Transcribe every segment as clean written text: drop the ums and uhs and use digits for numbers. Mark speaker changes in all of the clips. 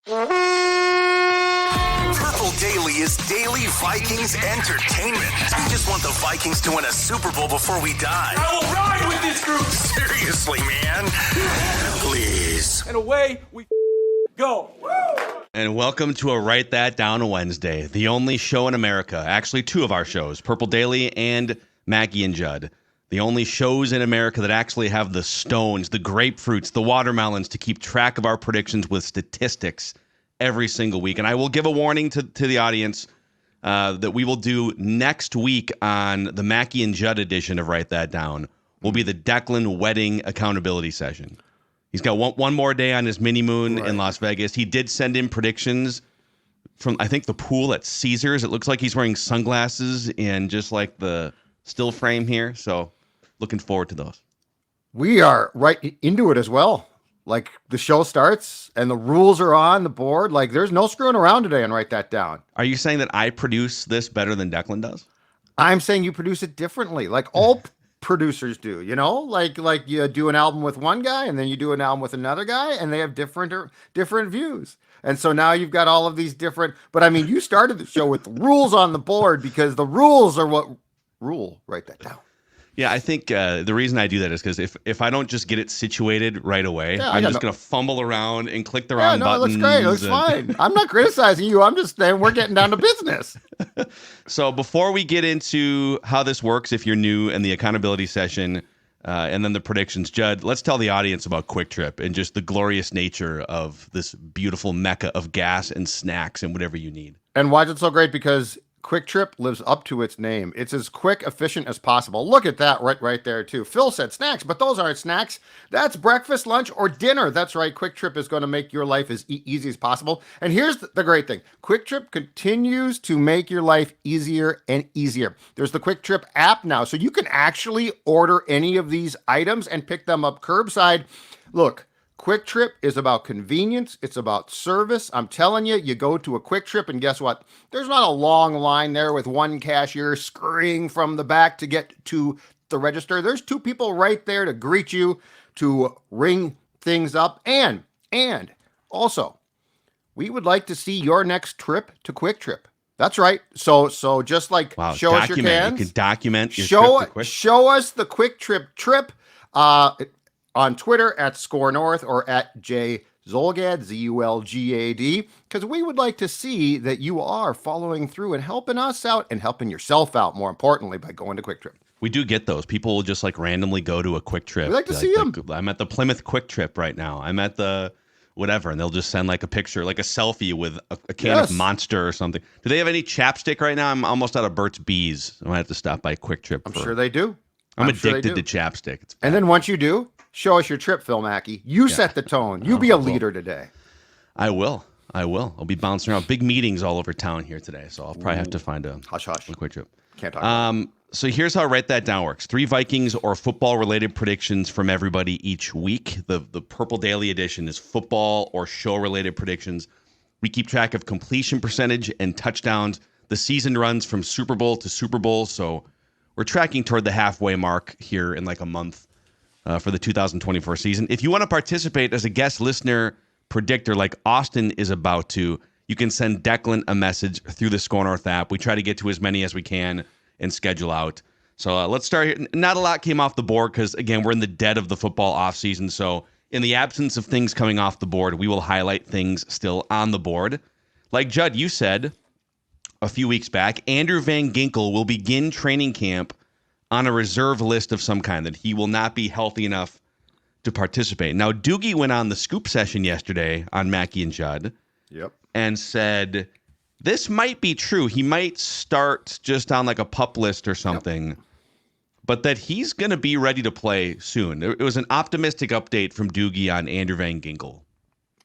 Speaker 1: Purple Daily is daily Vikings entertainment. We just want the Vikings to win a Super Bowl before we die.
Speaker 2: I will ride with this group.
Speaker 1: Seriously, man. Please.
Speaker 2: And away we go.
Speaker 3: And welcome to a Write That Down Wednesday, the only show in America, actually two of our shows, Purple Daily and Mackie and Judd, the only shows in America that actually have the stones, the grapefruits, the watermelons to keep track of our predictions with statistics every single week. And I will give a warning to the audience that we will do next week on the Mackie and Judd edition of Write That Down will be the Declan wedding accountability session. He's got one more day on his mini moon in Las Vegas. He did send in predictions from, I think, the pool at Caesars. It looks like he's wearing sunglasses and just like the still frame here. So looking forward to those.
Speaker 4: We are right into it as well. Like the show starts and the rules are on the board. Like there's no screwing around today and Write That Down.
Speaker 3: Are you saying that I produce this better than Declan does?
Speaker 4: I'm saying you produce it differently. Like all producers do, you know, like you do an album with one guy and then you do an album with another guy and they have different views. And so now you've got all of these different, but I mean, you started the show with the rules on the board because the rules are what rule. Write that down.
Speaker 3: Yeah, I think the reason I do that is because if I don't just get it situated right away, I'm just going to fumble around and click the wrong buttons.
Speaker 4: It looks great. It looks fine. I'm not criticizing you. I'm just saying we're getting down to business.
Speaker 3: So before we get into how this works, if you're new, and the accountability session, and then the predictions, Judd, let's tell the audience about Quick Trip and just the glorious nature of this beautiful mecca of gas and snacks and whatever you need.
Speaker 4: And why is it so great? Because Quick Trip lives up to its name. It's as quick, efficient as possible. Look at that right there, too. Phil said snacks, but those aren't snacks. That's breakfast, lunch, or dinner. That's right. Quick Trip is going to make your life as easy as possible. And here's the great thing. Quick Trip continues to make your life easier and easier. There's the Quick Trip app now, so you can actually order any of these items and pick them up curbside. Look, Quick Trip is about convenience. It's about service. I'm telling you, you go to a Quick Trip and guess what? There's not a long line there with one cashier scurrying from the back to get to the register. There's two people right there to greet you, to ring things up. And also, we would like to see your next trip to Quick Trip. That's right. So just like show us your cans.
Speaker 3: You can document your
Speaker 4: show,
Speaker 3: trip to Quick.
Speaker 4: Show us the Quick Trip. On Twitter at Score North or at J Zolgad, Zulgad, because we would like to see that you are following through and helping us out and helping yourself out, more importantly, by going to Quick Trip.
Speaker 3: We do get those. People will just like randomly go to a Quick Trip.
Speaker 4: We like to see them.
Speaker 3: I'm at the Plymouth Quick Trip right now. I'm at the whatever, and they'll just send like a picture, like a selfie with a can of Monster or something. Do they have any chapstick right now? I'm almost out of Burt's Bees. I might have to stop by Quick Trip.
Speaker 4: I'm sure they do.
Speaker 3: I'm addicted to chapstick.
Speaker 4: And then once you do, show us your trip, Phil Mackey. You set the tone. You be a leader today.
Speaker 3: I will. I'll be bouncing around. Big meetings all over town here today, so I'll probably have to find a Quick Trip.
Speaker 4: Can't talk about it.
Speaker 3: So here's how Write That Down works. 3 Vikings or football-related predictions from everybody each week. The Purple Daily edition is football or show-related predictions. We keep track of completion percentage and touchdowns. The season runs from Super Bowl to Super Bowl, so we're tracking toward the halfway mark here in like a month for the 2024 season. If you want to participate as a guest listener predictor like Austin is about to, you can send Declan a message through the Score North app. We try to get to as many as we can and schedule out. So let's start here. Not a lot came off the board because, again, we're in the dead of the football offseason. So in the absence of things coming off the board, we will highlight things still on the board. Like Judd, you said a few weeks back, Andrew Van Ginkel will begin training camp on a reserve list of some kind, that he will not be healthy enough to participate. Now, Doogie went on the scoop session yesterday on Mackie and Judd and said this might be true. He might start just on like a pup list or something, but that he's going to be ready to play soon. It was an optimistic update from Doogie on Andrew Van Ginkel.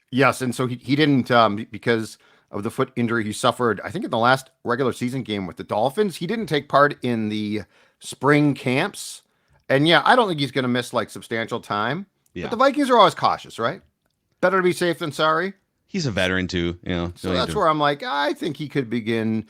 Speaker 4: Yes, and so he didn't, because of the foot injury he suffered, I think in the last regular season game with the Dolphins, he didn't take part in the spring camps. And yeah, I don't think he's going to miss like substantial time. Yeah. But the Vikings are always cautious, right? Better to be safe than sorry.
Speaker 3: He's a veteran too, you know.
Speaker 4: So that's where I'm like, I think he could begin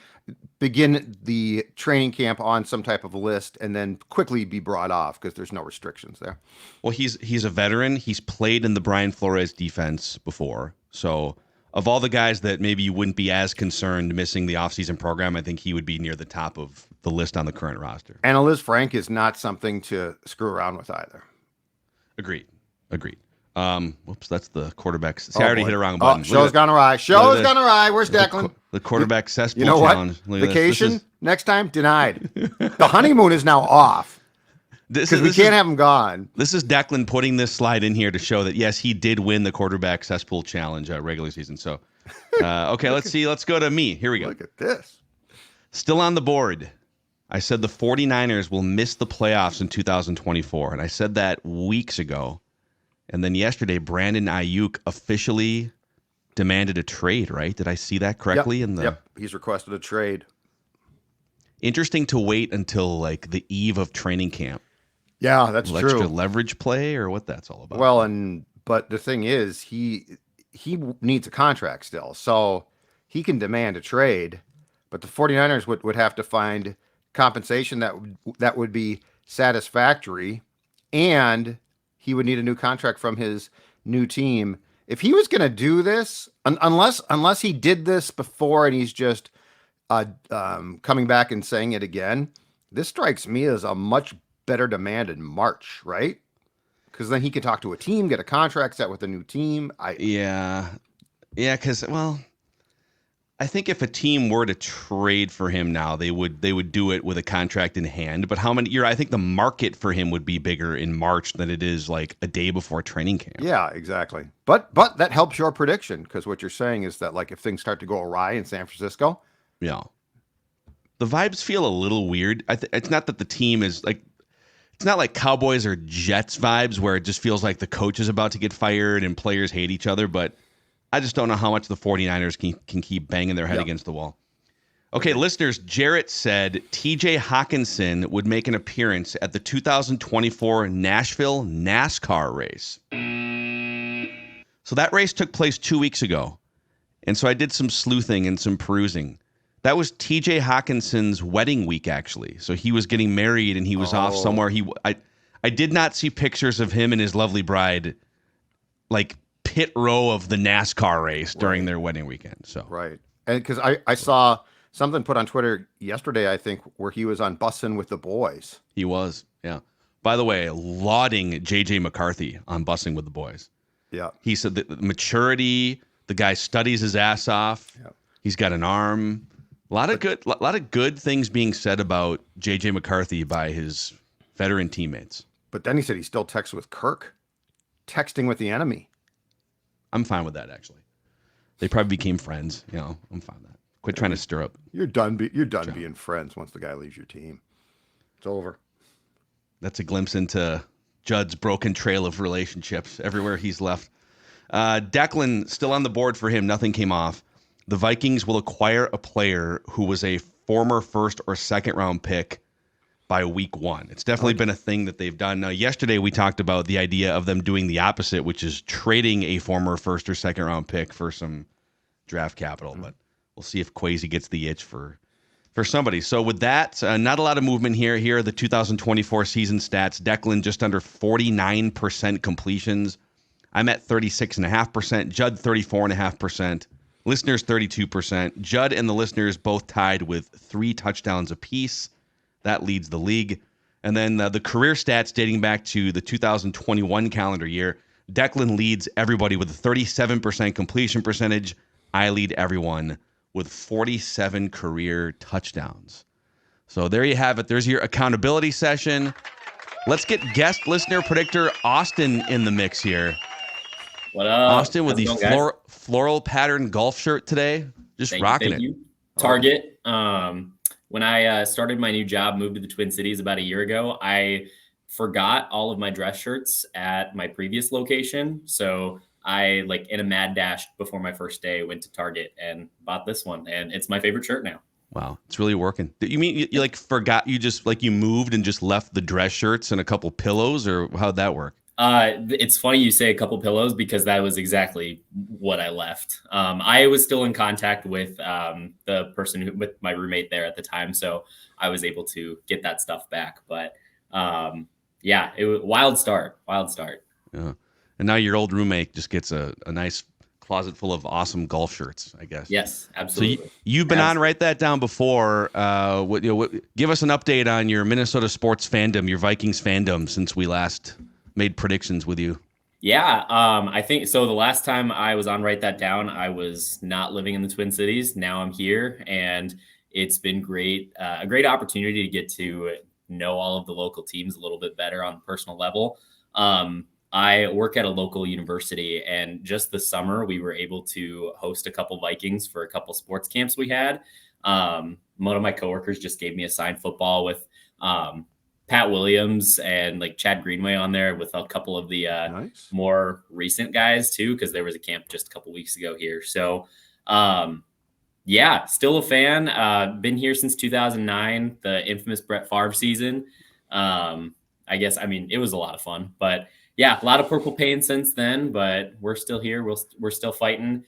Speaker 4: the training camp on some type of a list and then quickly be brought off because there's no restrictions there.
Speaker 3: Well, he's a veteran. He's played in the Brian Flores defense before. So of all the guys that maybe you wouldn't be as concerned missing the offseason program, I think he would be near the top of the list on the current roster.
Speaker 4: And a Liz Frank is not something to screw around with either.
Speaker 3: Agreed. Whoops, that's the quarterback. See, I already hit a wrong button.
Speaker 4: Show's gone awry. Where's Declan?
Speaker 3: The quarterback cesspool
Speaker 4: You know what?
Speaker 3: challenge.
Speaker 4: Vacation next time denied. The honeymoon is now off because we can't have him gone.
Speaker 3: This is Declan putting this slide in here to show that yes, he did win the quarterback cesspool challenge regular season. So, okay, let's see. Let's go to me. Here we go.
Speaker 4: Look at this.
Speaker 3: Still on the board. I said the 49ers will miss the playoffs in 2024, and I said that weeks ago. And then yesterday, Brandon Ayuk officially demanded a trade, right? Did I see that correctly?
Speaker 4: Yep. He's requested a trade.
Speaker 3: Interesting to wait until like the eve of training camp.
Speaker 4: Yeah, that's true.
Speaker 3: Extra leverage play or what that's all about.
Speaker 4: Well, but the thing is, he needs a contract still. So he can demand a trade, but the 49ers would have to find compensation that would be satisfactory, and he would need a new contract from his new team. If he was going to do this, unless he did this before and he's just coming back and saying it again, this strikes me as a much better demand in March, right? Because then he can talk to a team, get a contract set with a new team.
Speaker 3: Yeah, because I think if a team were to trade for him now, they would do it with a contract in hand. But I think the market for him would be bigger in March than it is like a day before training camp.
Speaker 4: Yeah, exactly. But that helps your prediction, because what you're saying is that like if things start to go awry in San Francisco,
Speaker 3: yeah, the vibes feel a little weird. It's not that the team is like, it's not like Cowboys or Jets vibes where it just feels like the coach is about to get fired and players hate each other, but I just don't know how much the 49ers can keep banging their head against the wall. Okay, listeners, Jarrett said TJ Hawkinson would make an appearance at the 2024 Nashville NASCAR race. So that race took place 2 weeks ago. And so I did some sleuthing and some perusing. That was TJ Hawkinson's wedding week, actually. So he was getting married and he was off somewhere. I did not see pictures of him and his lovely bride, like, pit row of the NASCAR race during their wedding weekend. So
Speaker 4: right. And because I saw something put on Twitter yesterday, I think, where he was on Bussin' with the Boys.
Speaker 3: He was, yeah. By the way, lauding JJ McCarthy on Busing with the Boys.
Speaker 4: Yeah.
Speaker 3: He said that the maturity, the guy studies his ass off.
Speaker 4: Yeah. He's
Speaker 3: got an arm. A lot of good things being said about JJ McCarthy by his veteran teammates.
Speaker 4: But then he said he still texts with Kirk, texting with the enemy.
Speaker 3: I'm fine with that, actually. They probably became friends. I'm fine with that. Quit trying to stir up.
Speaker 4: You're done being friends once the guy leaves your team. It's over.
Speaker 3: That's a glimpse into Judd's broken trail of relationships everywhere he's left. Declan, still on the board for him. Nothing came off. The Vikings will acquire a player who was a former first or second round pick by week 1. It's definitely been a thing that they've done. Now, yesterday we talked about the idea of them doing the opposite, which is trading a former first or second round pick for some draft capital. But we'll see if Kwesi gets the itch for somebody. So with that, not a lot of movement here. Here are the 2024 season stats. Declan just under 49% completions. I'm at 36.5%. Judd 34.5%. Listeners 32%. Judd and the listeners both tied with 3 touchdowns apiece. That leads the league. And then the career stats dating back to the 2021 calendar year. Declan leads everybody with a 37% completion percentage. I lead everyone with 47 career touchdowns. So there you have it. There's your accountability session. Let's get guest listener predictor Austin in the mix here.
Speaker 5: What up?
Speaker 3: Austin with the floral pattern golf shirt today. Just rocking it.
Speaker 5: Target. When I started my new job, moved to the Twin Cities about a year ago, I forgot all of my dress shirts at my previous location. So I, like, in a mad dash before my first day, went to Target and bought this one. And it's my favorite shirt now.
Speaker 3: Wow. It's really working. You mean you like forgot, you just like you moved and just left the dress shirts and a couple pillows, or how'd that work?
Speaker 5: It's funny you say a couple pillows because that was exactly what I left. I was still in contact with the person with my roommate there at the time, so I was able to get that stuff back. But yeah, it was wild start.
Speaker 3: Yeah, and now your old roommate just gets a nice closet full of awesome golf shirts, I guess.
Speaker 5: Yes,
Speaker 3: So
Speaker 5: absolutely.
Speaker 3: you've been on, write that down before. Give us an update on your Minnesota sports fandom, your Vikings fandom, since we last made predictions with you.
Speaker 5: Yeah, I think so. The last time I was on Write That Down, I was not living in the Twin Cities. Now I'm here, and it's been great. A great opportunity to get to know all of the local teams a little bit better on a personal level. I work at a local university, and just this summer we were able to host a couple Vikings for a couple sports camps we had. One of my coworkers just gave me a signed football with Pat Williams and like Chad Greenway on there, with a couple of the
Speaker 4: Nice.
Speaker 5: more recent guys too, because there was a camp just a couple weeks ago here. So yeah, still a fan. Been here since 2009, the infamous Brett Favre season. I guess, I mean, it was a lot of fun, but yeah, a lot of purple pain since then, but we're still here. We're still fighting.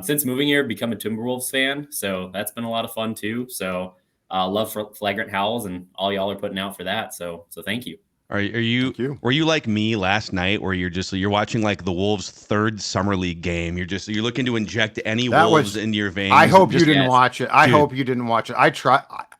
Speaker 5: Since moving here, become a Timberwolves fan. So that's been a lot of fun too. So love for Flagrant Howls and all y'all are putting out for that. So thank you.
Speaker 3: Are you were you like me last night, where you're watching like the Wolves' third summer league game? You're looking to inject any Wolves into your veins.
Speaker 4: I hope you
Speaker 3: Just-
Speaker 4: didn't watch it. I hope you didn't watch it.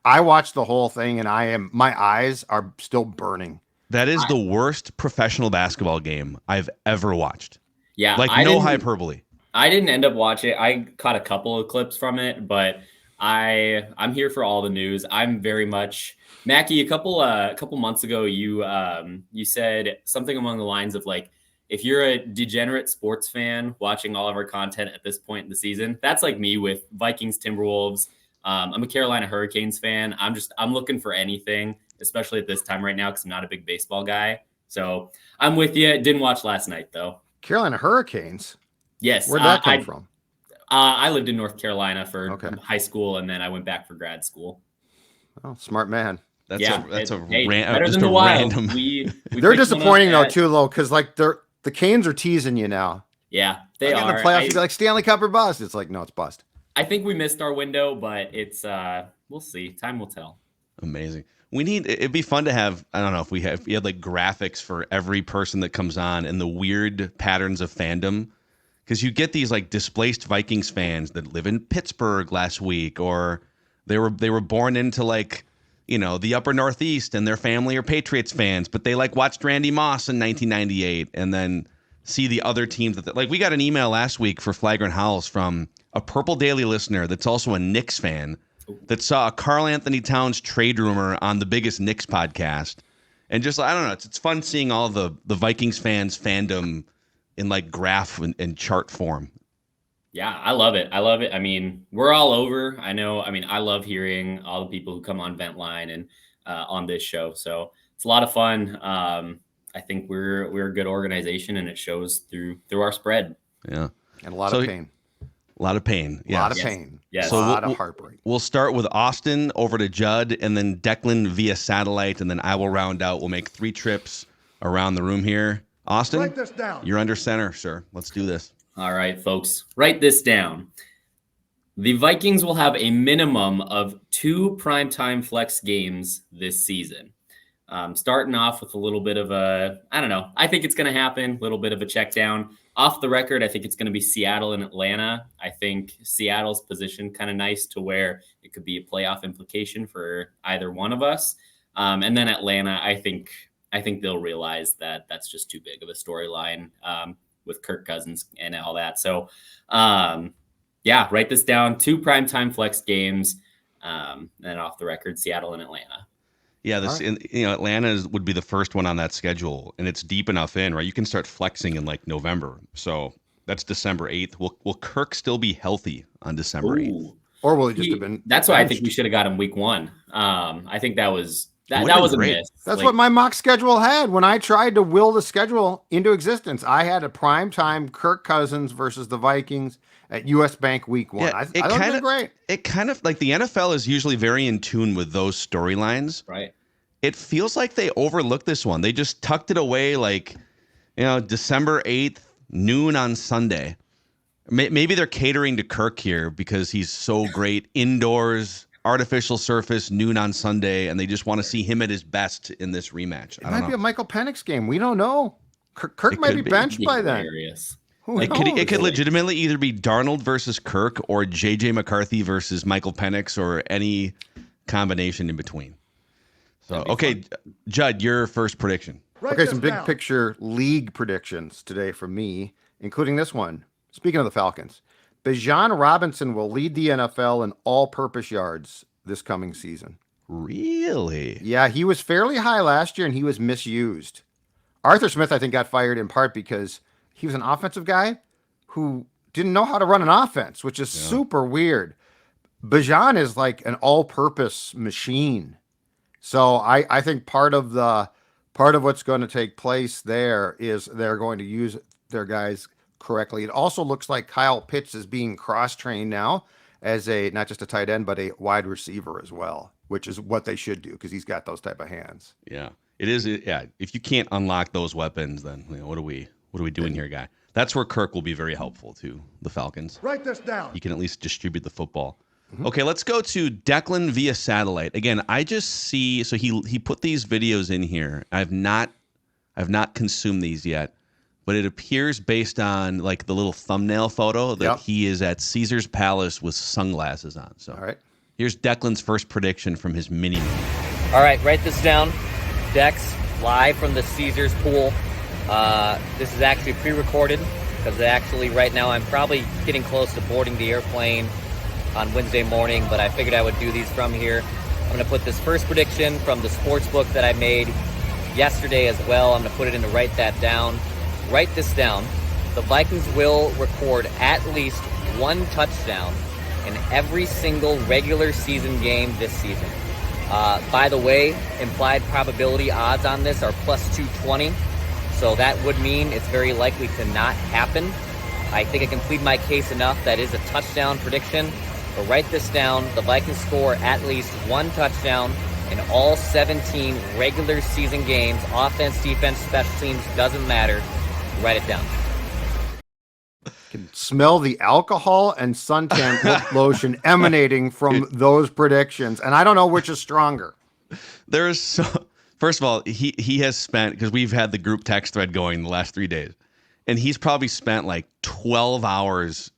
Speaker 4: I watched the whole thing, and my eyes are still burning.
Speaker 3: That is the worst professional basketball game I've ever watched.
Speaker 5: Yeah,
Speaker 3: Like no hyperbole.
Speaker 5: I didn't end up watching it. I caught a couple of clips from it, but I'm here for all the news. I'm very much Mackie. A couple months ago, you said something along the lines of like, if you're a degenerate sports fan watching all of our content at this point in the season, that's like me with Vikings, Timberwolves. I'm a Carolina Hurricanes fan. I'm looking for anything, especially at this time right now, because I'm not a big baseball guy. So I'm with you. Didn't watch last night though.
Speaker 4: Carolina Hurricanes.
Speaker 5: Yes.
Speaker 4: Where'd that come from?
Speaker 5: I lived in North Carolina for
Speaker 4: Okay.
Speaker 5: high school, and then I went back for grad school.
Speaker 4: Oh, smart man.
Speaker 3: That's
Speaker 5: Yeah,
Speaker 3: that's a
Speaker 5: hey,
Speaker 3: ran-
Speaker 5: better
Speaker 3: just
Speaker 5: than
Speaker 3: a
Speaker 5: the Wild.
Speaker 3: random.
Speaker 5: We
Speaker 4: They're
Speaker 5: picked
Speaker 4: disappointing
Speaker 5: one
Speaker 4: though
Speaker 5: up at-
Speaker 4: too, though, because like the Canes are teasing you now.
Speaker 5: Yeah, they
Speaker 4: Like, in
Speaker 5: are.
Speaker 4: the playoffs, you'd be like Stanley Cup or bust. It's like, no, it's bust.
Speaker 5: I think we missed our window, but it's we'll see. Time will tell.
Speaker 3: Amazing. It'd be fun to have, I don't know if we had like graphics for every person that comes on and the weird patterns of fandom. Because you get these like displaced Vikings fans that live in Pittsburgh last week, or they were born into like, the upper Northeast and their family are Patriots fans, but they like watched Randy Moss in 1998 and then see the other teams like we got an email last week for Flagrant Howls from a Purple Daily listener that's also a Knicks fan that saw a Karl Anthony Towns trade rumor on the biggest Knicks podcast. And just, I don't know, it's fun seeing all the Vikings fans fandom in like graph and chart form.
Speaker 5: Yeah, I love it. I mean, we're all over. I know. I mean, I love hearing all the people who come on Vent Line and on this show. So it's a lot of fun. I think we're a good organization, and it shows through our spread.
Speaker 3: Yeah,
Speaker 4: And a lot of pain.
Speaker 3: A lot of pain.
Speaker 4: A lot of
Speaker 5: Yes.
Speaker 4: pain.
Speaker 5: Yes.
Speaker 4: A
Speaker 3: So
Speaker 4: lot of heartbreak.
Speaker 3: We'll start with Austin over to Judd, and then Declan via satellite, and then I will round out. We'll make 3 trips around the room here. Austin,
Speaker 2: Write this down.
Speaker 3: You're under center, sir. Let's do this.
Speaker 5: All right, folks, write this down. The Vikings will have a minimum of 2 primetime flex games this season. Starting off with a little bit of I don't know. I think it's going to happen. A little bit of a check down. Off the record, I think it's going to be Seattle and Atlanta. I think Seattle's position kind of nice to where it could be a playoff implication for either one of us. And then Atlanta, I think they'll realize that that's just too big of a storyline with Kirk Cousins and all that. So, yeah, write this down. 2 primetime flex games. And off the record, Seattle and Atlanta.
Speaker 3: Yeah, Atlanta would be the first one on that schedule, and it's deep enough in, right? You can start flexing in like November. So that's December 8th. Will Kirk still be healthy on December 8th?
Speaker 5: Ooh.
Speaker 4: Or will he just have been?
Speaker 5: That's why I think
Speaker 4: benched?
Speaker 5: we should have got him week 1. I think that was
Speaker 3: would've
Speaker 5: that
Speaker 3: been
Speaker 5: was a
Speaker 3: great.
Speaker 5: miss.
Speaker 4: That's
Speaker 5: Like,
Speaker 4: what my mock schedule had when I tried to will the schedule into existence. I had a prime time Kirk Cousins versus the Vikings at US Bank week 1. I thought it was great.
Speaker 3: It kind of like the NFL is usually very in tune with those storylines.
Speaker 5: right.
Speaker 3: It feels like they overlooked this one. They just tucked it away like, December 8th, noon on Sunday. Maybe they're catering to Kirk here because he's so great indoors, artificial surface, noon on Sunday, and they just want to see him at his best in this rematch.
Speaker 4: It might be a Michael Penix game. We don't know. Kirk
Speaker 3: It
Speaker 4: might
Speaker 3: could
Speaker 4: be
Speaker 3: be.
Speaker 4: benched by then.
Speaker 5: Hilarious.
Speaker 3: It could legitimately either be Darnold versus Kirk or JJ McCarthy versus Michael Penix or any combination in between. So, okay, Judd, your first prediction.
Speaker 4: Okay, some big picture league predictions today from me, including this one. Speaking of the Falcons, Bijan Robinson will lead the NFL in all-purpose yards this coming season.
Speaker 3: Really?
Speaker 4: Yeah, he was fairly high last year, and he was misused. Arthur Smith, I think, got fired in part because he was an offensive guy who didn't know how to run an offense, which is super weird. Bijan is like an all-purpose machine. So I think part of what's going to take place there is they're going to use their guys correctly. It also looks like Kyle Pitts is being cross-trained now as not just a tight end, but a wide receiver as well, which is what they should do because he's got those type of hands.
Speaker 3: Yeah, it is. Yeah, if you can't unlock those weapons, then what are we doing here, guy? That's where Kirk will be very helpful to the Falcons.
Speaker 6: Write this down.
Speaker 3: He can at least distribute the football. Okay, let's go to Declan via satellite. Again, I just see so he put these videos in here. I've not consumed these yet, but it appears based on like the little thumbnail photo that he is at Caesar's Palace with sunglasses on. So
Speaker 4: all right.
Speaker 3: Here's Declan's first prediction from his mini.
Speaker 7: All right, write this down. Dex live from the Caesars pool. This is actually pre-recorded because actually right now I'm probably getting close to boarding the airplane on Wednesday morning, but I figured I would do these from here. I'm going to put this first prediction from the sports book that I made yesterday as well. I'm going to put it in to write that down. Write this down. The Vikings will record at least one touchdown in every single regular season game this season. By the way, implied probability odds on this are plus 220, so that would mean it's very likely to not happen. I think I can plead my case enough. That is a touchdown prediction. But write this down. The Vikings score at least one touchdown in all 17 regular season games. Offense, defense, special teams, doesn't matter. Write it down.
Speaker 4: Can smell the alcohol and suntan lotion emanating from those predictions. And I don't know which is stronger.
Speaker 3: First of all, he has spent, because we've had the group text thread going the last 3 days, and he's probably spent like 12 hours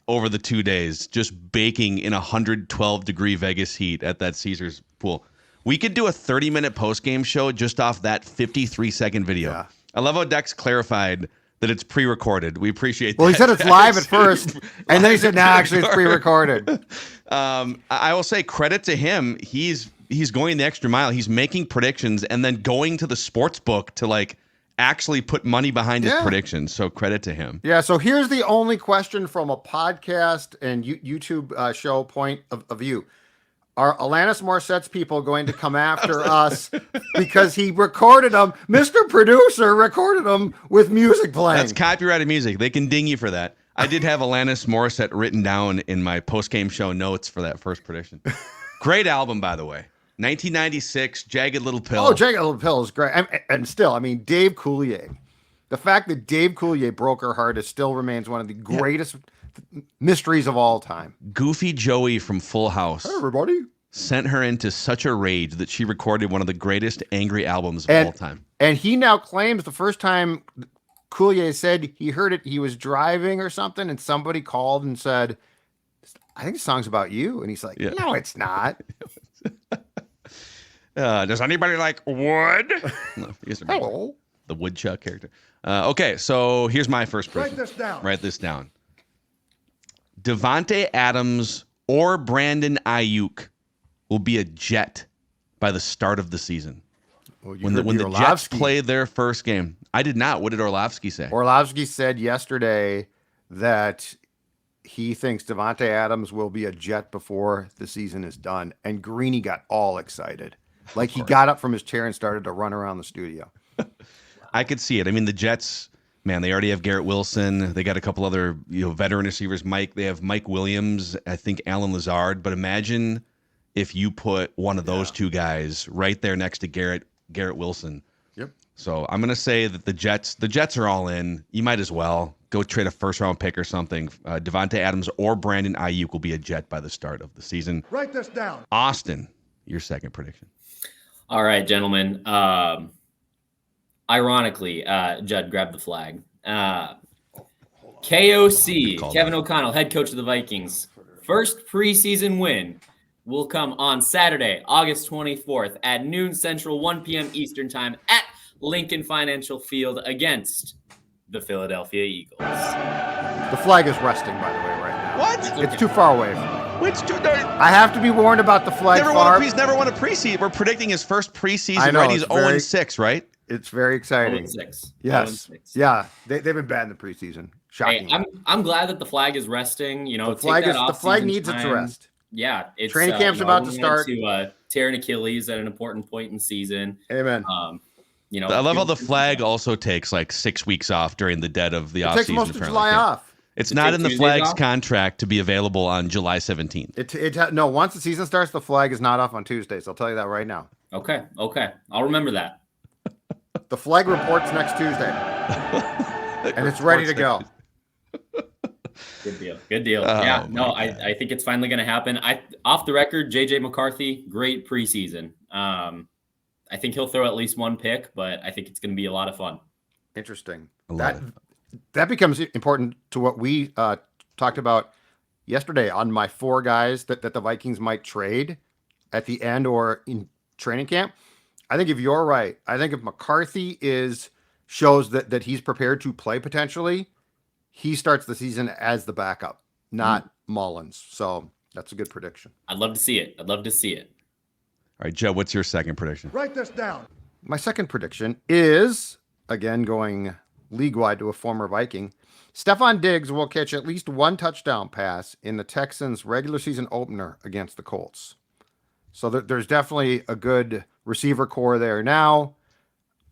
Speaker 3: over the 2 days just baking in 112-degree Vegas heat at that Caesars pool. We could do a 30-minute post-game show just off that 53-second video.
Speaker 4: Yeah.
Speaker 3: I love how Dex clarified that it's pre-recorded. We appreciate that.
Speaker 4: Well, he said it's live at first, and then he said, actually, it's pre-recorded.
Speaker 3: I will say credit to him. He's going the extra mile. He's making predictions and then going to the sports book to like actually put money behind his predictions. So credit to him.
Speaker 4: Yeah. So here's the only question from a podcast and YouTube show point of view. Are Alanis Morissette's people going to come after us because he recorded them? Mr. Producer recorded them with music playing.
Speaker 3: That's copyrighted music. They can ding you for that. I did have Alanis Morissette written down in my post-game show notes for that first prediction. Great album, by the way. 1996, Jagged Little Pill.
Speaker 4: Oh, Jagged Little Pill is great. And still, I mean, Dave Coulier. The fact that Dave Coulier broke her heart still remains one of the greatest mysteries of all time.
Speaker 3: Goofy Joey from Full House.
Speaker 4: Hey, everybody.
Speaker 3: Sent her into such a rage that she recorded one of the greatest angry albums of all time.
Speaker 4: And he now claims the first time Coulier said he heard it, he was driving or something, and somebody called and said, I think the song's about you. And he's like, no, it's not.
Speaker 3: Does anybody like wood? No,
Speaker 4: Hello.
Speaker 3: The woodchuck character. Okay, so here's my first prediction.
Speaker 6: Write this down.
Speaker 3: Devontae Adams or Brandon Ayuk will be a Jet by the start of the season.
Speaker 4: Well,
Speaker 3: when the Jets play their first game. I did not. What did Orlovsky say?
Speaker 4: Orlovsky said yesterday that he thinks Devontae Adams will be a Jet before the season is done. And Greeny got all excited. Like he got up from his chair and started to run around the studio.
Speaker 3: I could see it. I mean, the Jets, man, they already have Garrett Wilson. They got a couple other veteran receivers. They have Mike Williams, I think Alan Lazard. But imagine if you put one of those two guys right there next to Garrett Wilson.
Speaker 4: Yep.
Speaker 3: So I'm going to say that the Jets are all in. You might as well go trade a first-round pick or something. Devontae Adams or Brandon Ayuk will be a Jet by the start of the season.
Speaker 6: Write this down.
Speaker 3: Austin, your second prediction.
Speaker 5: All right, gentlemen. Ironically, Judd, grab the flag. KOC,
Speaker 3: Call
Speaker 5: Kevin
Speaker 3: that.
Speaker 5: O'Connell, head coach of the Vikings. First preseason win will come on Saturday, August 24th at noon Central, 1 p.m. Eastern Time at Lincoln Financial Field against the Philadelphia Eagles.
Speaker 4: The flag is resting, by the way, right now.
Speaker 3: What?
Speaker 4: It's too far away.
Speaker 3: Which
Speaker 4: I have to be warned about the flag.
Speaker 3: never won a preseason. We're predicting his first preseason.
Speaker 4: I know,
Speaker 3: Right? He's
Speaker 4: it's very-
Speaker 3: 0-6, right?
Speaker 4: It's very exciting.
Speaker 5: 0-6.
Speaker 4: Yes.
Speaker 5: 0-6.
Speaker 4: Yeah. They've been bad in the preseason. Shocking.
Speaker 5: Hey, I'm glad that the flag is resting. You know,
Speaker 4: the flag
Speaker 5: take that
Speaker 4: the flag
Speaker 5: off-season
Speaker 4: needs its
Speaker 5: time.
Speaker 4: rest.
Speaker 5: Yeah, it's
Speaker 4: Training camp's about to
Speaker 5: we
Speaker 4: start.
Speaker 5: had to tear an Achilles at an important point in the season.
Speaker 4: Amen.
Speaker 5: You know,
Speaker 3: I love how the flag also takes like 6 weeks off during the dead of the
Speaker 4: It
Speaker 3: offseason.
Speaker 4: takes most of July off.
Speaker 3: It's
Speaker 5: To
Speaker 3: not
Speaker 5: take
Speaker 3: in the
Speaker 5: Tuesdays
Speaker 3: flag's
Speaker 5: off?
Speaker 3: contract to be available on July 17th.
Speaker 4: No, once the season starts, the flag is not off on Tuesdays. I'll tell you that right now.
Speaker 5: Okay, I'll remember that.
Speaker 4: The flag reports next Tuesday, and it's ready to go.
Speaker 5: Good deal.
Speaker 3: Oh,
Speaker 5: Yeah, no,
Speaker 3: my God.
Speaker 5: I think it's finally going to happen. Off the record, JJ McCarthy, great preseason. I think he'll throw at least one pick, but I think it's going to be a lot of fun.
Speaker 4: Interesting.
Speaker 3: I love it.
Speaker 4: That becomes important to what we talked about yesterday on my 4 guys that the Vikings might trade at the end or in training camp. I think if you're right, I think if McCarthy shows that he's prepared to play potentially, he starts the season as the backup, not Mullins. So that's a good prediction.
Speaker 5: I'd love to see it.
Speaker 3: All right, Joe, what's your second prediction?
Speaker 2: Write this down.
Speaker 4: My second prediction is, again, going league-wide to a former Viking. Stephon Diggs will catch at least one touchdown pass in the Texans' regular season opener against the Colts. So there's definitely a good receiver core there now.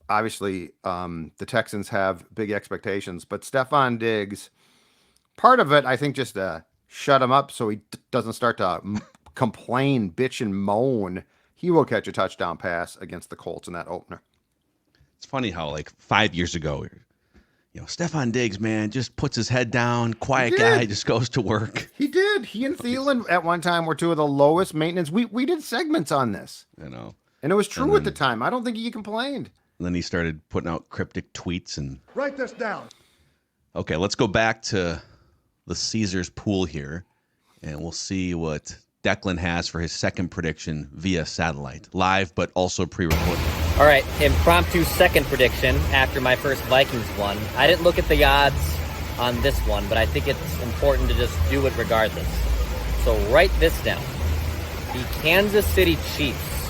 Speaker 4: Obviously, the Texans have big expectations, but Stephon Diggs, part of it, I think, just to shut him up so he doesn't start to complain, bitch, and moan. He will catch a touchdown pass against the Colts in that opener.
Speaker 3: It's funny how like 5 years ago, Stephon Diggs, man, just puts his head down, quiet guy, just goes to work.
Speaker 4: He did. He and Thielen at one time were 2 of the lowest maintenance. We did segments on this.
Speaker 3: And
Speaker 4: And it was true
Speaker 3: And
Speaker 4: at the time. I don't think he complained.
Speaker 3: then he started putting out cryptic tweets. And
Speaker 2: Write this down.
Speaker 3: okay, let's go back to the Caesars pool here, and we'll see what Declan has for his second prediction via satellite, live but also pre-recorded.
Speaker 7: All right, impromptu second prediction after my first Vikings one. I didn't look at the odds on this one, but I think it's important to just do it regardless. So write this down. The Kansas City Chiefs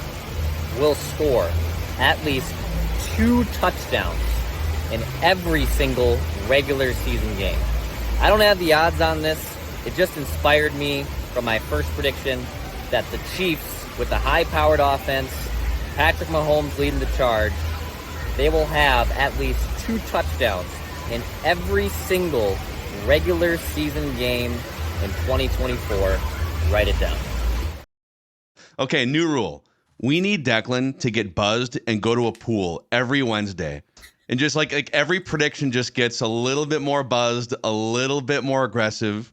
Speaker 7: will score at least 2 touchdowns in every single regular season game. I don't have the odds on this. It just inspired me from my first prediction that the Chiefs, with a high-powered offense, Patrick Mahomes leading the charge, they will have at least 2 touchdowns in every single regular season game in 2024. Write it down.
Speaker 3: Okay, new rule. We need Declan to get buzzed and go to a pool every Wednesday. And just like every prediction just gets a little bit more buzzed, a little bit more aggressive.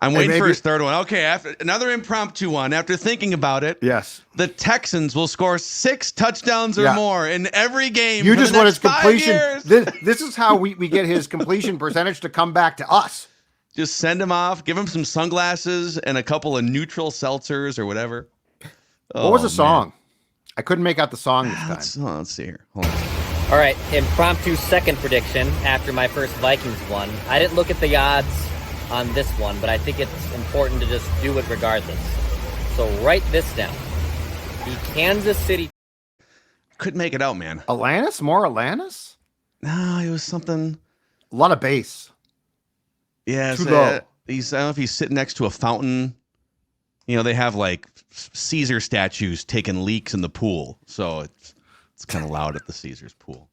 Speaker 3: I'm waiting for his third one. Okay, after another impromptu one. After thinking about it,
Speaker 4: Yes.
Speaker 3: the Texans will score 6 touchdowns or more in every game.
Speaker 4: You
Speaker 3: for
Speaker 4: just
Speaker 3: the
Speaker 4: want
Speaker 3: next
Speaker 4: his
Speaker 3: 5
Speaker 4: completion.
Speaker 3: years.
Speaker 4: This is how we get his completion percentage to come back to us.
Speaker 3: Just send him off. Give him some sunglasses and a couple of neutral seltzers or whatever.
Speaker 4: What was the
Speaker 3: man.
Speaker 4: song? I couldn't make out the song this time.
Speaker 3: Let's see here. Hold on.
Speaker 7: All right, impromptu second prediction after my first Vikings one. I didn't look at the odds on this one, but I think it's important to just do it regardless. So write this down. The Kansas City...
Speaker 3: Couldn't make it out, man.
Speaker 4: Alanis? More Alanis?
Speaker 3: No, it was something.
Speaker 4: A lot of bass.
Speaker 3: Yeah,
Speaker 4: Too low.
Speaker 3: I don't know if he's sitting next to a fountain. They have like Caesar statues taking leaks in the pool, so it's kind of loud at the Caesars pool.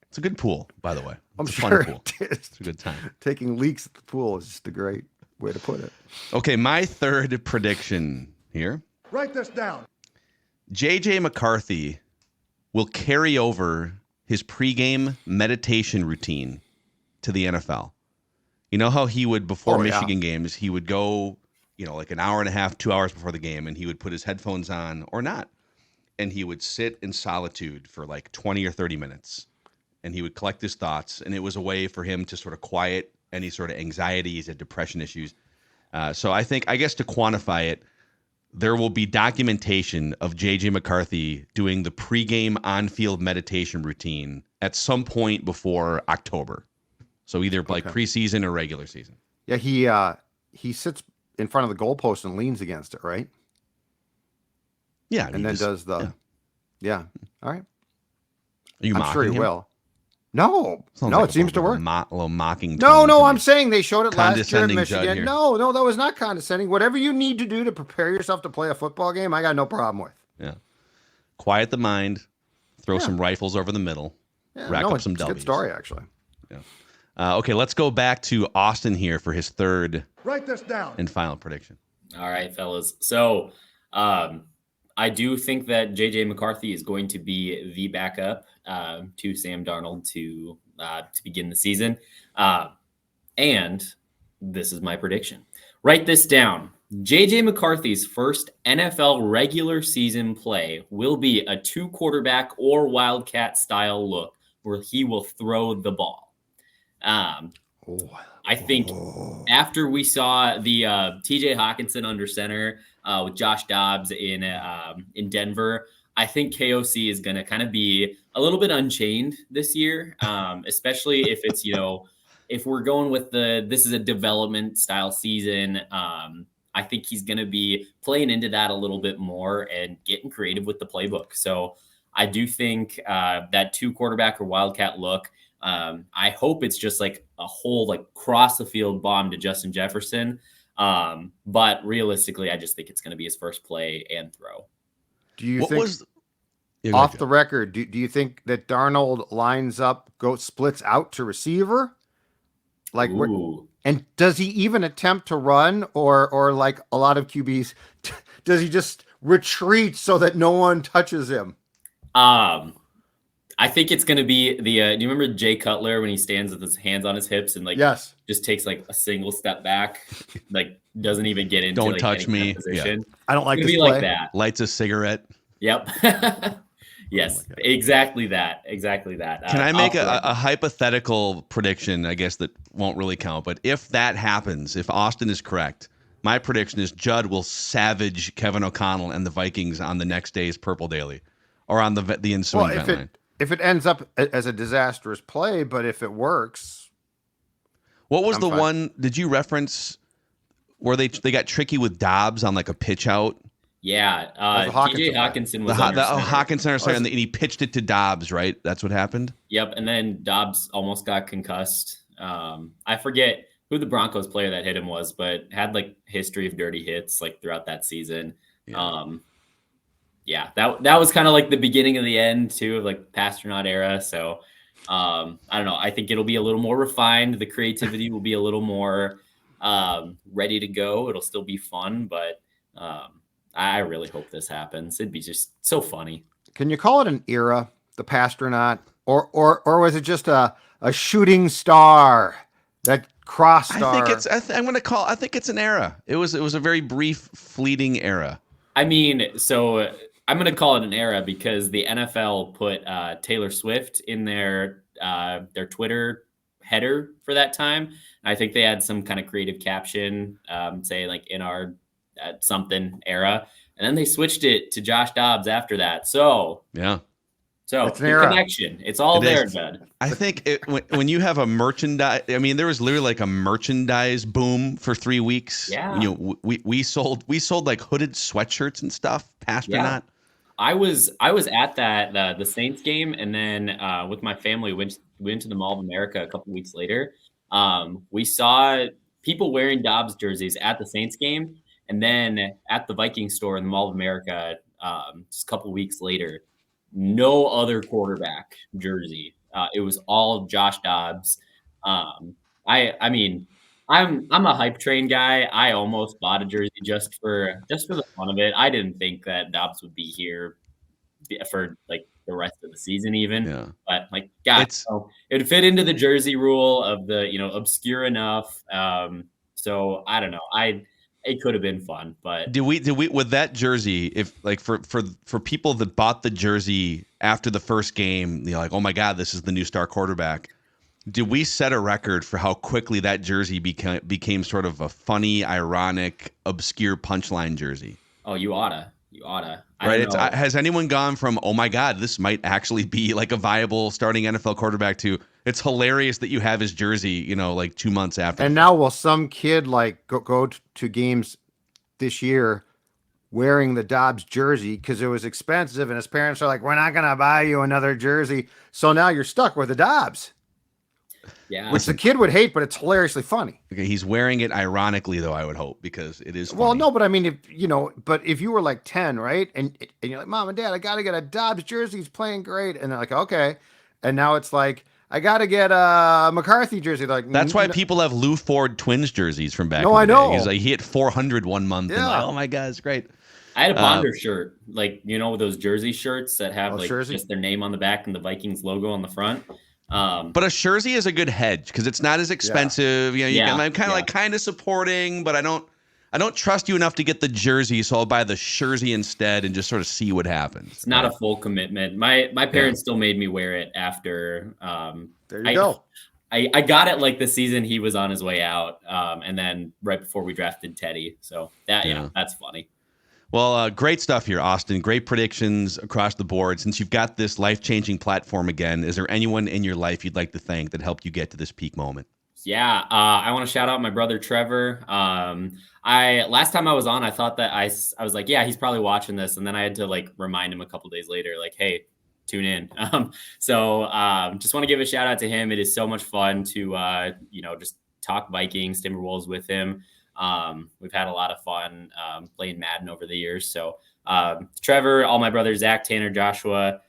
Speaker 3: It's a good pool, by the way. It's a
Speaker 4: sure
Speaker 3: fun pool.
Speaker 4: it is.
Speaker 3: It's a good time.
Speaker 4: Taking leaks at the pool is just a great way to put it.
Speaker 3: Okay, my third prediction here.
Speaker 2: Write this down.
Speaker 3: JJ McCarthy will carry over his pregame meditation routine to the NFL. You know how he would, before Michigan games, he would go, like an hour and a half, 2 hours before the game, and he would put his headphones on or not. And he would sit in solitude for like 20 or 30 minutes and he would collect his thoughts, and it was a way for him to sort of quiet any sort of anxieties and depression issues. So I guess to quantify it, there will be documentation of JJ McCarthy doing the pregame on-field meditation routine at some point before October. So either like preseason or regular season.
Speaker 4: Yeah, he sits in front of the goalpost and leans against it, right?
Speaker 3: Yeah,
Speaker 4: and then does the yeah. All right.
Speaker 3: Are you
Speaker 4: I'm sure he
Speaker 3: him?
Speaker 4: will. No,
Speaker 3: Sounds
Speaker 4: no,
Speaker 3: like
Speaker 4: it seems to work.
Speaker 3: A little mocking.
Speaker 4: No, I'm saying they showed it last year in
Speaker 3: Michigan.
Speaker 4: Here. No, that was not condescending. Whatever you need to do to prepare yourself to play a football game, I got no problem with.
Speaker 3: Yeah. Quiet the mind, throw some rifles over the middle, rack up some W's.
Speaker 4: Good story, actually.
Speaker 3: Yeah. Okay, let's go back to Austin here for his third
Speaker 2: Write this down.
Speaker 3: and final prediction.
Speaker 5: All right, fellas. So I do think that JJ McCarthy is going to be the backup to Sam Darnold to begin the season. And this is my prediction. Write this down. JJ McCarthy's first NFL regular season play will be a 2-quarterback or Wildcat style look where he will throw the ball. I think after we saw the TJ Hawkinson under center with Josh Dobbs in Denver, I think KOC is going to kind of be a little bit unchained this year, especially if it's, if we're going with this is a development style season. I think he's going to be playing into that a little bit more and getting creative with the playbook. So I do think that 2-quarterback or Wildcat look, I hope it's just like a whole cross the field bomb to Justin Jefferson. But realistically, I just think it's going to be his first play and throw.
Speaker 4: Do you off the record, do you think that Darnold lines up, splits out to receiver? And does he even attempt to run or like a lot of QBs, does he just retreat so that no one touches him?
Speaker 5: I think it's going to be do you remember Jay Cutler when he stands with his hands on his hips and just takes a single step back, doesn't even get into
Speaker 3: don't touch me
Speaker 5: position.
Speaker 4: Yeah. I don't like this
Speaker 5: play. Like that.
Speaker 3: Lights a cigarette.
Speaker 5: Yep. Yes, exactly that.
Speaker 3: Can I make a hypothetical prediction, I guess, that won't really count? But if that happens, if Austin is correct, my prediction is Judd will savage Kevin O'Connell and the Vikings on the next day's Purple Daily or on the ensuing event line.
Speaker 4: If it ends up as a disastrous play, but if it works.
Speaker 3: What was the one, did you reference where they got tricky with Dobbs on a pitch out?
Speaker 5: Yeah, TJ Hawkinson was
Speaker 3: Hawkinson and he pitched it to Dobbs, right? That's what happened?
Speaker 5: Yep, and then Dobbs almost got concussed. I forget who the Broncos player that hit him was, but had history of dirty hits throughout that season. Yeah. That was kind of the beginning of the end too of Pasternaut era. So I don't know. I think it'll be a little more refined. The creativity will be a little more ready to go. It'll still be fun, but I really hope this happens. It'd be just so funny.
Speaker 4: Can you call it an era, the Pasternaut, or was it just a shooting star, that cross star?
Speaker 3: I think it's an era. It was a very brief, fleeting era.
Speaker 5: I mean, so I'm going to call it an era because the NFL put Taylor Swift in their Twitter header for that time. I think they had some kind of creative caption, say in our something era, and then they switched it to Josh Dobbs after that. So yeah, so it's the connection. It's all there, Judd.
Speaker 3: I think when you have a merchandise, I mean, there was literally a merchandise boom for 3 weeks.
Speaker 5: Yeah,
Speaker 3: we sold hooded sweatshirts and stuff. Pasternaut. Yeah.
Speaker 5: I was at that the Saints game, and then with my family went to the Mall of America a couple weeks later. We saw people wearing Dobbs jerseys at the Saints game. And then at the Vikings store in the Mall of America, just a couple weeks later, no other quarterback jersey. It was all Josh Dobbs. I mean, I'm a hype train guy. I almost bought a jersey just for the fun of it. I didn't think that Dobbs would be here for the rest of the season even. Yeah. But it would fit into the jersey rule of the obscure enough. So I don't know. it could have been fun, but
Speaker 3: Did we with that jersey, if like for people that bought the jersey after the first game, like, oh my God, this is the new star quarterback. Did we set a record for how quickly that jersey became sort of a funny, ironic, obscure punchline jersey?
Speaker 5: Oh, you oughta.
Speaker 3: Right. Has anyone gone from, oh my God, this might actually be like a viable starting NFL quarterback, to it's hilarious that you have his jersey, like 2 months after.
Speaker 4: And now will some kid like go to games this year wearing the Dobbs jersey because it was expensive, and his parents are like, we're not going to buy you another jersey. So now you're stuck with the Dobbs.
Speaker 5: Yeah.
Speaker 4: Which the kid would hate, but it's hilariously funny.
Speaker 3: Okay, he's wearing it ironically, though, I would hope, because it is funny.
Speaker 4: Well, no, but I mean, if you were like 10, right? And you're like, Mom and Dad, I got to get a Dobbs jersey. He's playing great. And they're like, okay. And now it's like, I got to get a McCarthy jersey. They're like,
Speaker 3: that's why people have Lou Ford Twins jerseys from back in the
Speaker 4: I
Speaker 3: day.
Speaker 4: know.
Speaker 3: He's like, he hit 400 1 month.
Speaker 4: Yeah.
Speaker 3: And like, oh my God, it's great.
Speaker 5: I had a Bonder shirt, like, those jersey shirts that have
Speaker 4: jersey?
Speaker 5: just their name on the back and the Vikings logo on the front.
Speaker 3: But a jersey is a good hedge because it's not as expensive. I'm kind of supporting, but I don't trust you enough to get the jersey, so I'll buy the jersey instead and just sort of see what happens.
Speaker 5: It's not a full commitment. My parents still made me wear it after.
Speaker 4: There you go.
Speaker 5: I got it like the season he was on his way out, and then right before we drafted Teddy. So that's funny.
Speaker 3: Well, great stuff here, Austin. Great predictions across the board. Since you've got this life-changing platform again, is there anyone in your life you'd like to thank that helped you get to this peak moment?
Speaker 5: Yeah, I want to shout out my brother Trevor. Last time I was on, I thought that I was like, yeah, he's probably watching this, and then I had to like remind him a couple days later, like, hey, tune in. So just want to give a shout out to him. It is so much fun to just talk Vikings, Timberwolves with him. We've had a lot of fun playing Madden over the years. So Trevor, all my brothers, Zach, Tanner, Joshua,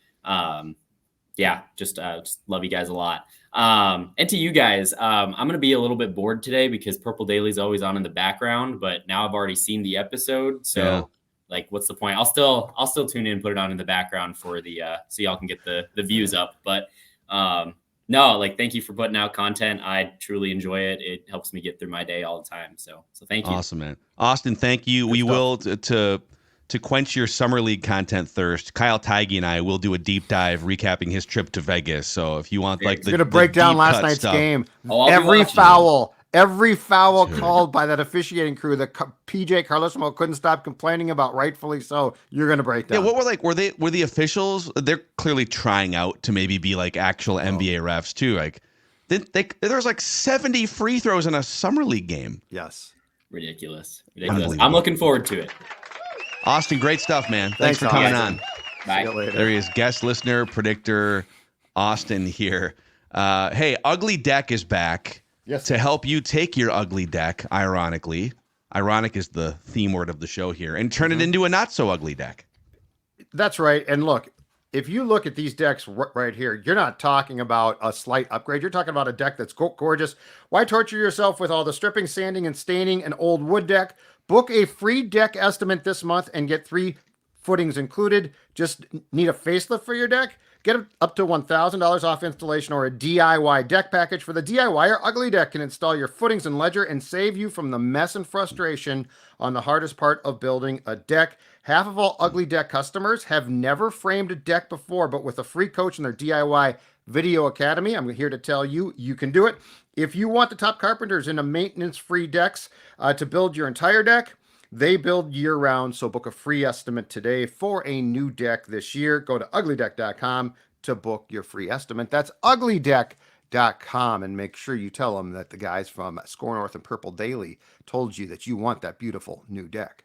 Speaker 5: just love you guys a lot. And to you guys, I'm going to be a little bit bored today because Purple Daily is always on in the background, but now I've already seen the episode. So like, what's the point? I'll still tune in, put it on in the background for the, so y'all can get the views up. But no, like, thank you for putting out content. I truly enjoy it. It helps me get through my day all the time. So thank you.
Speaker 3: Awesome, man. Austin, thank you. We will, to quench your summer league content thirst, Kyle Tigey and I will do a deep dive recapping his trip to Vegas. So if you want, like,
Speaker 4: we're going to break down last night's game. Every foul called by that officiating crew that PJ Carlosimo couldn't stop complaining about, rightfully so. You're going to break down.
Speaker 3: Yeah, were the officials? They're clearly trying out to maybe be like actual NBA refs too. Like, there's like 70 free throws in a summer league game.
Speaker 4: Yes,
Speaker 5: ridiculous. I'm looking forward to it.
Speaker 3: Austin, great stuff, man. Thanks for coming on.
Speaker 5: Bye.
Speaker 3: There he is, guest listener, predictor, Austin here. Hey, Ugly Deck is back.
Speaker 4: Yes,
Speaker 3: to help you take your ugly deck, ironically. Ironic is the theme word of the show here, and turn it into a not so ugly deck.
Speaker 4: That's right. And look, if you look at these decks right here, you're not talking about a slight upgrade. You're talking about a deck that's gorgeous. Why torture yourself with all the stripping, sanding, and staining an old wood deck? Book a free deck estimate this month and get 3 footings included. Just need a facelift for your deck? Get up to $1,000 off installation or a DIY deck package. For the DIYer, Ugly Deck can install your footings and ledger and save you from the mess and frustration on the hardest part of building a deck. Half of all Ugly Deck customers have never framed a deck before, but with a free coach in their DIY Video Academy, I'm here to tell you, you can do it. If you want the top carpenters into maintenance-free decks to build your entire deck, they build year-round, so book a free estimate today for a new deck this year. Go to uglydeck.com to book your free estimate. That's uglydeck.com, and make sure you tell them that the guys from Score North and Purple Daily told you that you want that beautiful new deck.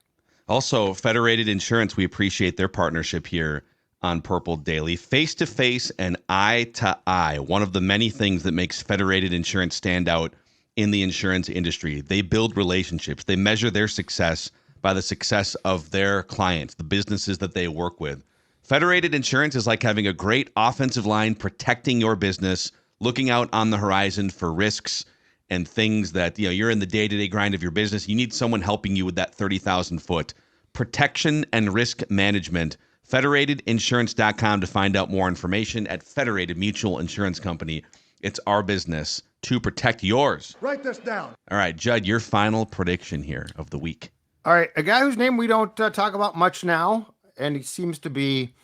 Speaker 3: Also, Federated Insurance, we appreciate their partnership here on Purple Daily. Face-to-face and eye-to-eye, one of the many things that makes Federated Insurance stand out in the insurance industry. They build relationships. They measure their success by the success of their clients, the businesses that they work with. Federated Insurance is like having a great offensive line protecting your business, looking out on the horizon for risks and things that, you're in the day-to-day grind of your business. You need someone helping you with that 30,000-foot protection and risk management. Federatedinsurance.com to find out more information. At Federated Mutual Insurance Company, it's our business to protect yours.
Speaker 2: Write this down.
Speaker 3: All right, Judd, your final prediction here of the week.
Speaker 4: All right, a guy whose name we don't talk about much now, and he seems to be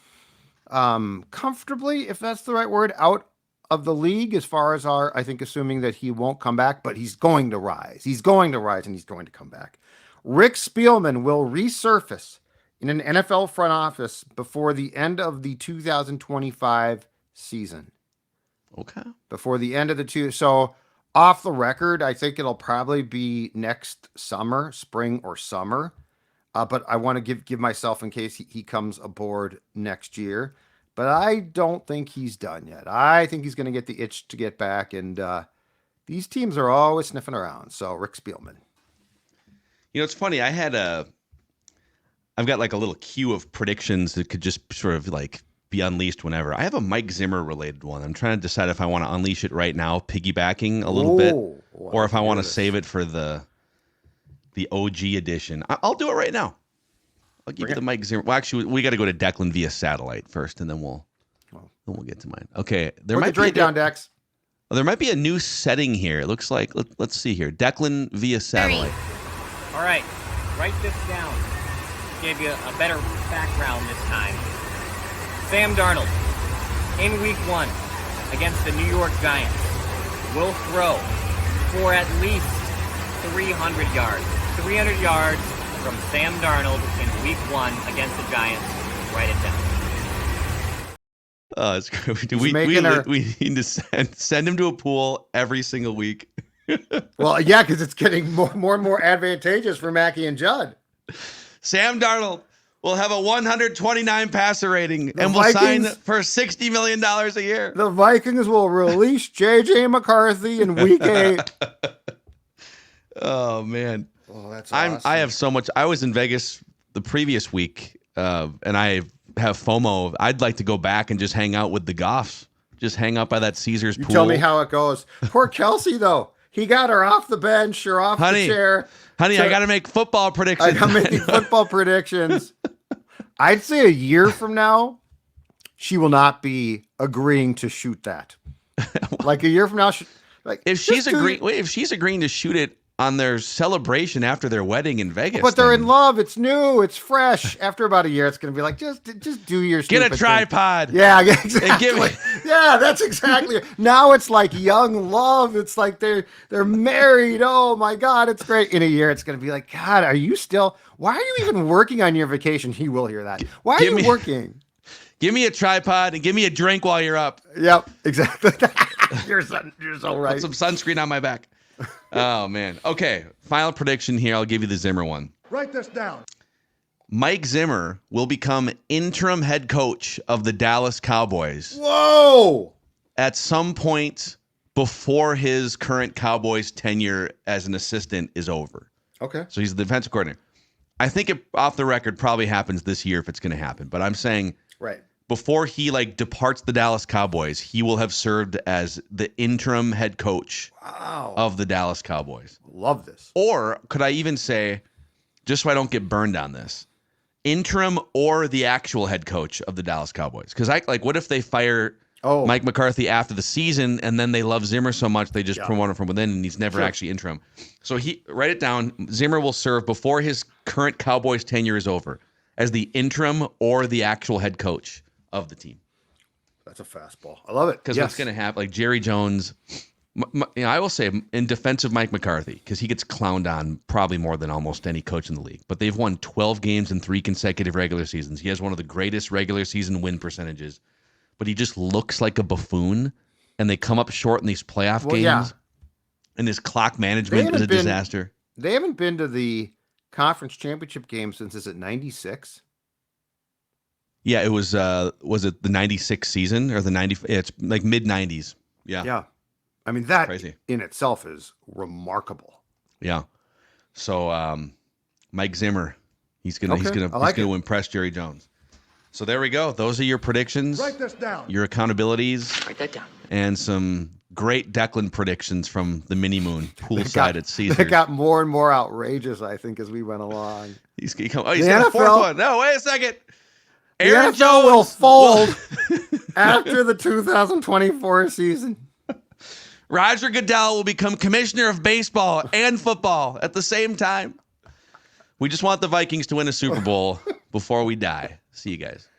Speaker 4: comfortably, if that's the right word, out of the league as far as I think, assuming that he won't come back, but he's going to rise. He's going to rise, and he's going to come back. Rick Spielman will resurface in an NFL front office before the end of the 2025 season.
Speaker 3: Okay.
Speaker 4: Before the end of the so off the record, I think it'll probably be next summer, spring or summer. But I want to give myself in case he comes aboard next year. But I don't think he's done yet. I think he's going to get the itch to get back. And these teams are always sniffing around. So Rick Spielman.
Speaker 3: You know, it's funny. I've got like a little queue of predictions that could just sort of like be unleashed whenever. I have a Mike Zimmer related one. I'm trying to decide if I want to unleash it right now, piggybacking a little bit, or if I want to save it for the OG edition. I'll do it right now. I'll give you the Mike Zimmer. Well, actually, we got to go to Declan via satellite first, and then we'll get to mine. Okay,
Speaker 4: there might be down, Dex.
Speaker 3: There might be a new setting here. It looks like. Let's see here. Declan via satellite.
Speaker 7: All right, write this down. Gave you a better background this time. Sam Darnold, in week 1 against the New York Giants, will throw for at least 300 yards. 300 yards from Sam Darnold in week 1 against the Giants. Write it down.
Speaker 3: Oh, it's great. We need to send him to a pool every single week.
Speaker 4: Well, yeah, because it's getting more and more advantageous for Mackie and Judd.
Speaker 3: Sam Darnold will have a 129 passer rating and will sign for $60 million a year.
Speaker 4: The Vikings will release JJ McCarthy in week 8.
Speaker 3: Oh, man.
Speaker 4: Oh, that's awesome.
Speaker 3: I have so much. I was in Vegas the previous week, and I have FOMO. I'd like to go back and just hang out with the Goffs. Just hang out by that Caesars pool.
Speaker 4: Tell me how it goes. Poor Kelsey, though. He got her off the bench or off the chair.
Speaker 3: Honey, I got to make football predictions.
Speaker 4: I'm making football predictions. I'd say a year from now, she will not be agreeing to shoot that. Like a year from now,
Speaker 3: if she's agreeing to shoot it on their celebration after their wedding in Vegas,
Speaker 4: but they're in love. It's new. It's fresh. After about a year, it's going to be like just do your
Speaker 3: get a tripod.
Speaker 4: Thing. Yeah, exactly. Yeah, that's exactly. Now it's like young love. It's like they're married. Oh my God, it's great. In a year, it's going to be like, God, are you still? Why are you even working on your vacation? He will hear that. Why are you working?
Speaker 3: Give me a tripod and give me a drink while you're up.
Speaker 4: Yep, exactly. You're so right.
Speaker 3: Put some sunscreen on my back. Oh, man. Okay, final prediction here. I'll give you the Zimmer one.
Speaker 2: Write this down.
Speaker 3: Mike Zimmer will become interim head coach of the Dallas Cowboys.
Speaker 4: Whoa!
Speaker 3: At some point before his current Cowboys tenure as an assistant is over.
Speaker 4: Okay.
Speaker 3: So he's the defensive coordinator. I think it, off the record, probably happens this year if it's going to happen. But I'm saying before he departs the Dallas Cowboys, he will have served as the interim head coach of the Dallas Cowboys.
Speaker 4: Love this.
Speaker 3: Or could I even say, just so I don't get burned on this, interim or the actual head coach of the Dallas Cowboys? Because what if they fire Mike McCarthy after the season and then they love Zimmer so much they just promote him from within and he's never actually interim? So write it down. Zimmer will serve before his current Cowboys tenure is over as the interim or the actual head coach of the team.
Speaker 4: That's a fastball. I love it.
Speaker 3: Because what's going to happen, like Jerry Jones, I will say in defense of Mike McCarthy, because he gets clowned on probably more than almost any coach in the league, but they've won 12 games in 3 consecutive regular seasons. He has one of the greatest regular season win percentages, but he just looks like a buffoon, and they come up short in these playoff games, and his clock management is a disaster.
Speaker 4: They haven't been to the conference championship game since, is it 96?
Speaker 3: Yeah, it was it the 96 season or the 90? It's like mid 90s. Yeah.
Speaker 4: Yeah. I mean, that crazy in itself is remarkable.
Speaker 3: Yeah. So Mike Zimmer, he's gonna impress Jerry Jones. So there we go. Those are your predictions.
Speaker 2: Write this down.
Speaker 3: Your accountabilities.
Speaker 7: Write that down.
Speaker 3: And some great Declan predictions from the mini moon poolside at Caesars.
Speaker 4: They got more and more outrageous, I think, as we went along.
Speaker 3: He's got a fourth one. No, wait a second.
Speaker 4: The NFL will fold after the 2024 season.
Speaker 3: Roger Goodell will become commissioner of baseball and football at the same time. We just want the Vikings to win a Super Bowl before we die. See you guys.